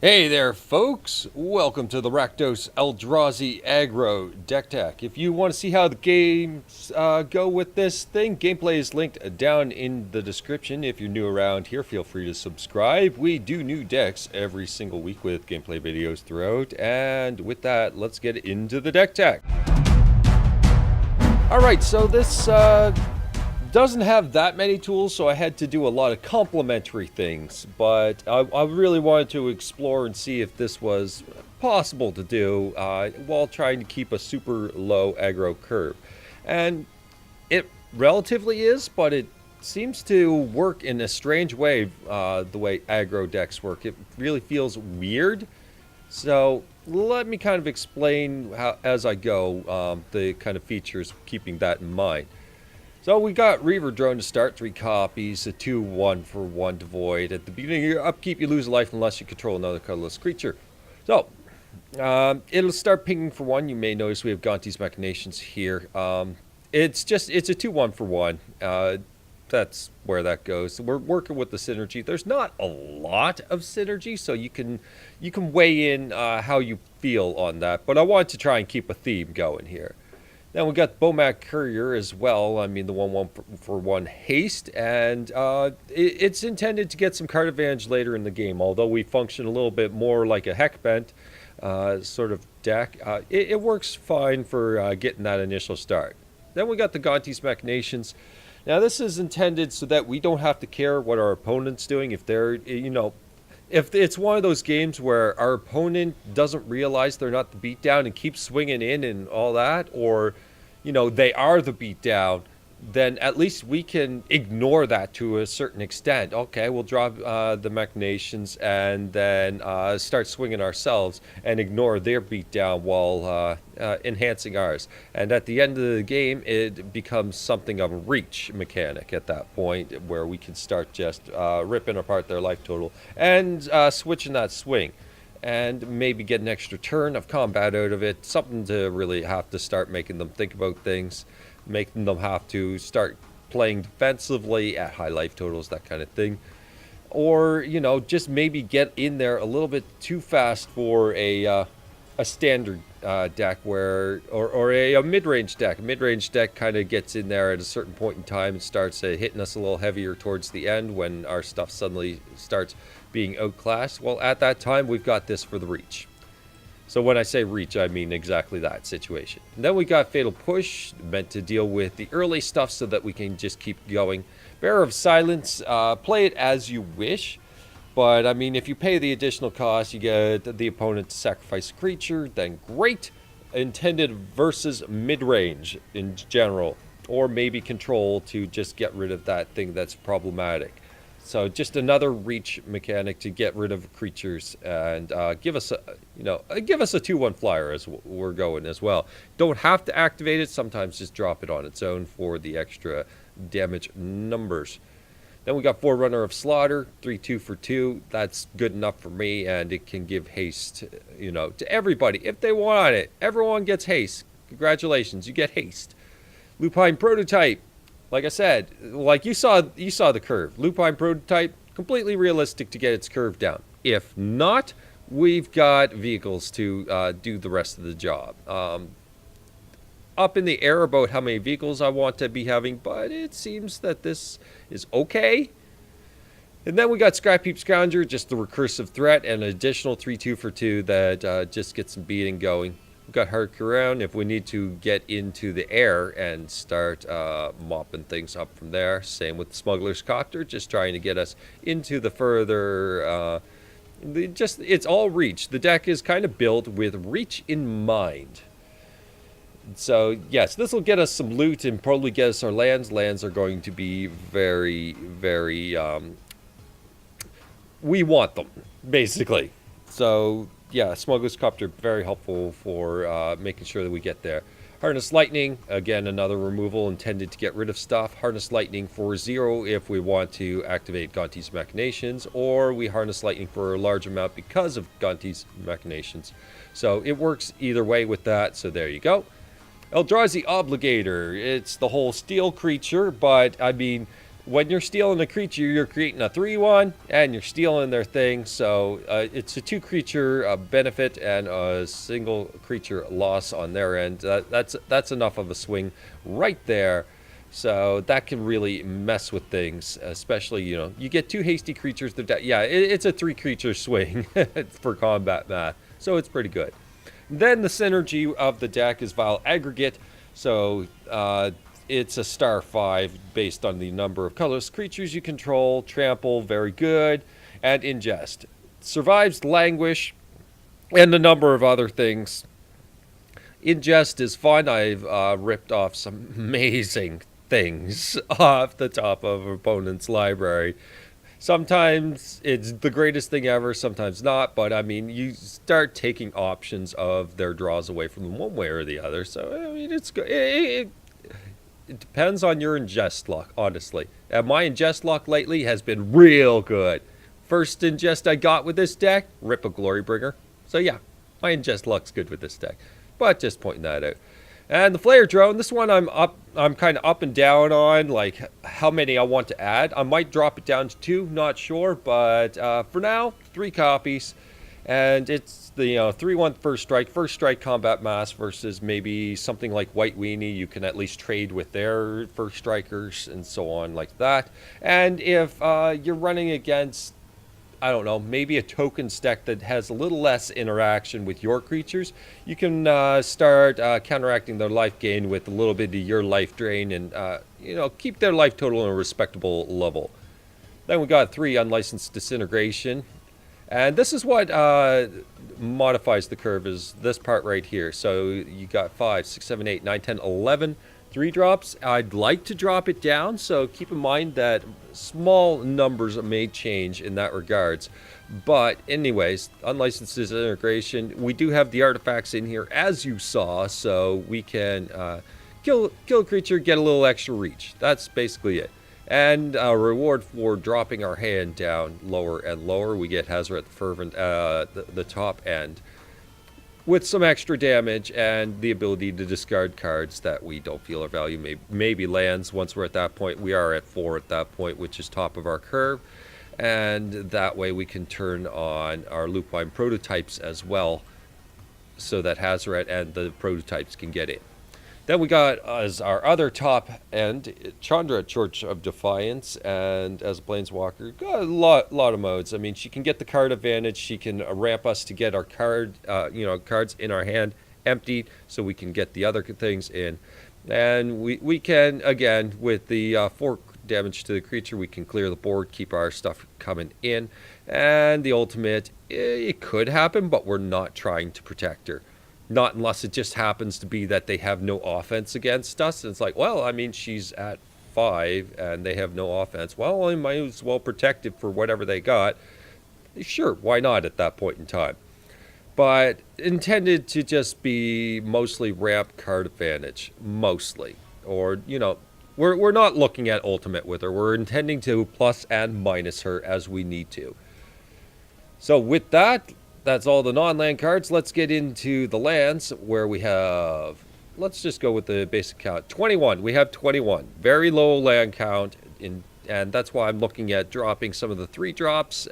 Hey there, folks! Welcome to the Rakdos Eldrazi Aggro deck tech. If you want to see how the games go with this thing, gameplay is linked down in the description. If you're new around here, feel free to subscribe. We do new decks every single week with gameplay videos throughout. And with that, let's get into the deck tech. Alright, so this doesn't have that many tools, so I had to do a lot of complementary things, but I really wanted to explore and see if this was possible to do while trying to keep a super low aggro curve. And it relatively is, but it seems to work in a strange way, the way aggro decks work. It really feels weird. So let me kind of explain how, as I go, the kind of features, keeping that in mind. So we got Reaver Drone to start, 3 copies, a 2/1 for 1 to void. At the beginning of your upkeep, you lose a life unless you control another colorless creature. So, it'll start pinging for 1. You may notice we have Gonti's Machinations here. It's a 2/1 for 1. That's where that goes. We're working with the synergy. There's not a lot of synergy, so you can weigh in how you feel on that. But I wanted to try and keep a theme going here. Then we got Bomac Courier as well. I mean, the 1/1 for 1 haste, and it's intended to get some card advantage later in the game. Although we function a little bit more like a heck bent sort of deck, it works fine for getting that initial start. Then we got the Gonti's Machinations. Now this is intended so that we don't have to care what our opponent's doing. If they're, if it's one of those games where our opponent doesn't realize they're not the beatdown and keeps swinging in and all that, or, they are the beatdown, then at least we can ignore that to a certain extent. Okay, we'll drop the Machinations and then start swinging ourselves and ignore their beatdown while enhancing ours. And at the end of the game, it becomes something of a reach mechanic at that point, where we can start just ripping apart their life total and switching that swing. And maybe get an extra turn of combat out of it. Something to really have to start making them think about things. Making them have to start playing defensively at high life totals, that kind of thing. Or, just maybe get in there a little bit too fast for a standard deck or a mid-range deck. A mid-range deck kind of gets in there at a certain point in time and starts hitting us a little heavier towards the end when our stuff suddenly starts being outclassed. Well, at that time, we've got this for the reach. So when I say reach, I mean exactly that situation. And then we got Fatal Push, meant to deal with the early stuff so that we can just keep going. Bearer of Silence, play it as you wish. But, I mean, if you pay the additional cost, you get the opponent to sacrifice a creature, then great. Intended versus mid-range in general. Or maybe control to just get rid of that thing that's problematic. So just another reach mechanic to get rid of creatures and give us a 2/1 flyer as we're going as well. Don't have to activate it. Sometimes just drop it on its own for the extra damage numbers. Then we got Forerunner of Slaughter, 3/2 for 2. That's good enough for me, and it can give haste, to everybody if they want it. Everyone gets haste. Congratulations, you get haste. Lupine Prototype. Like I said, like you saw the curve. Lupine Prototype, completely realistic to get its curve down. If not, we've got vehicles to do the rest of the job. Up in the air about how many vehicles I want to be having, but it seems that this is okay. And then we got Scrap Heap Scrounger, just the recursive threat, and an additional 3/2 for 2 that just gets some beating going. We've got Hark around if we need to get into the air and start mopping things up from there. Same with the Smuggler's Copter, just trying to get us into the further... it's all reach. The deck is kind of built with reach in mind. So, yes, this will get us some loot and probably get us our lands. Lands are going to be very, very... we want them, basically. So... yeah, Smuggler's Copter, very helpful for making sure that we get there. Harness Lightning, again, another removal intended to get rid of stuff. Harness Lightning for 0 if we want to activate Gonti's Machinations, or we Harness Lightning for a large amount because of Gonti's Machinations. So it works either way with that, so there you go. Eldrazi Obligator, it's the whole steel creature, but, I mean, when you're stealing a creature, you're creating a 3/1, and you're stealing their thing. So it's a 2-creature benefit and a single creature loss on their end. That's enough of a swing right there. So that can really mess with things, especially, you get 2 hasty creatures. Yeah, it's a 3-creature swing for combat math. So it's pretty good. Then the synergy of the deck is Vile Aggregate. So it's a star 5 based on the number of colorless creatures you control. Trample, very good. And Ingest. Survives Languish and a number of other things. Ingest is fun. I've ripped off some amazing things off the top of opponent's library. Sometimes it's the greatest thing ever, sometimes not, but I mean, you start taking options of their draws away from them one way or the other. So I mean, it's good. It depends on your ingest luck, honestly. And my ingest luck lately has been real good. First ingest I got with this deck, rip a Glorybringer. So yeah, my ingest luck's good with this deck. But just pointing that out. And the Flare Drone, this one I'm kind of up and down on, like how many I want to add. I might drop it down to 2, not sure, but for now, 3 copies. And it's the 3/1 first strike combat mass versus maybe something like White Weenie. You can at least trade with their first strikers and so on like that. And if you're running against, I don't know, maybe a tokens deck that has a little less interaction with your creatures, you can start counteracting their life gain with a little bit of your life drain and, keep their life total on a respectable level. Then we got 3 Unlicensed Disintegration. And this is what modifies the curve, is this part right here. So you got 5, 6, 7, 8, 9, 10, 11 3-drops. I'd like to drop it down, so keep in mind that small numbers may change in that regards. But anyways, Unlicensed Disintegration, we do have the artifacts in here, as you saw, so we can kill a creature, get a little extra reach. That's basically it. And reward for dropping our hand down lower and lower. We get Hazoret the Fervent, the top end, with some extra damage and the ability to discard cards that we don't feel are value. Maybe lands once we're at that point. We are at 4 at that point, which is top of our curve. And that way we can turn on our Lupine prototypes as well, so that Hazoret and the prototypes can get in. Then we got as our other top end, Chandra, Church of Defiance, and as a Planeswalker, got a lot of modes. I mean, she can get the card advantage. She can ramp us to get our cards in our hand emptied, so we can get the other things in. And we can, again, with the 4 damage to the creature, we can clear the board, keep our stuff coming in. And the ultimate, it could happen, but we're not trying to protect her. Not unless it just happens to be that they have no offense against us. And it's like, well, I mean, she's at 5 and they have no offense. Well, I might as well protect it for whatever they got. Sure, why not at that point in time? But intended to just be mostly ramp card advantage, mostly. Or, we're not looking at ultimate with her. We're intending to plus and minus her as we need to. So with that, that's all the non-land cards. Let's get into the lands, where we have, let's just go with the basic count. 21. We have 21. Very low land count, and that's why I'm looking at dropping some of the 3-drops.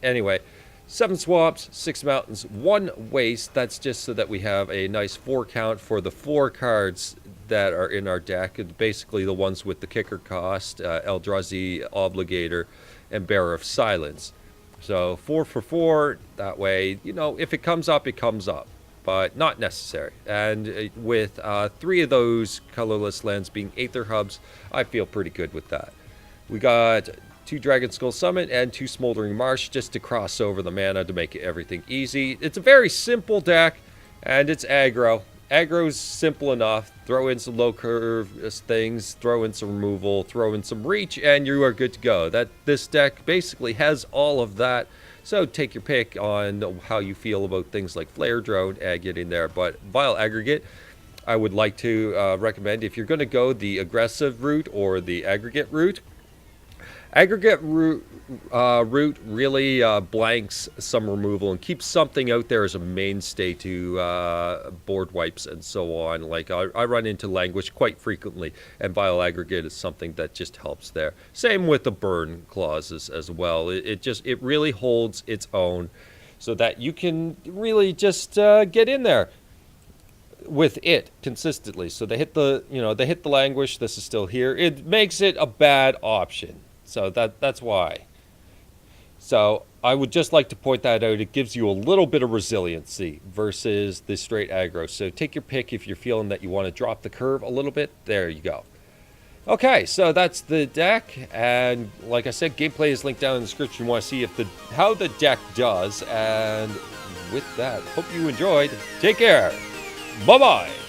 Anyway, 7 swaps, 6 mountains, 1 waste. That's just so that we have a nice 4 count for the 4 cards that are in our deck. It's basically the ones with the kicker cost, Eldrazi Obligator, and Bearer of Silence. So 4 for 4, that way, if it comes up, it comes up, but not necessary. And with 3 of those colorless lands being Aether Hubs, I feel pretty good with that. We got 2 Dragon Skull Summit and 2 Smoldering Marsh just to cross over the mana to make everything easy. It's a very simple deck, and it's aggro. Aggro's simple enough. Throw in some low curve things, throw in some removal, throw in some reach, and you are good to go. This deck basically has all of that. So take your pick on how you feel about things like Flare Drone and get in there. But Vile Aggregate, I would like to recommend if you're going to go the aggressive route or the aggregate route. Aggregate root really blanks some removal and keeps something out there as a mainstay to board wipes and so on. Like I run into Languish quite frequently, and Vile Aggregate is something that just helps there. Same with the burn clauses as well. It really holds its own, so that you can really just get in there with it consistently. So they hit the Languish. This is still here. It makes it a bad option. So that's why. So I would just like to point that out. It gives you a little bit of resiliency versus the straight aggro. So take your pick if you're feeling that you want to drop the curve a little bit. There you go. Okay, so that's the deck. And like I said, gameplay is linked down in the description. You want to see how the deck does. And with that, hope you enjoyed. Take care. Bye-bye.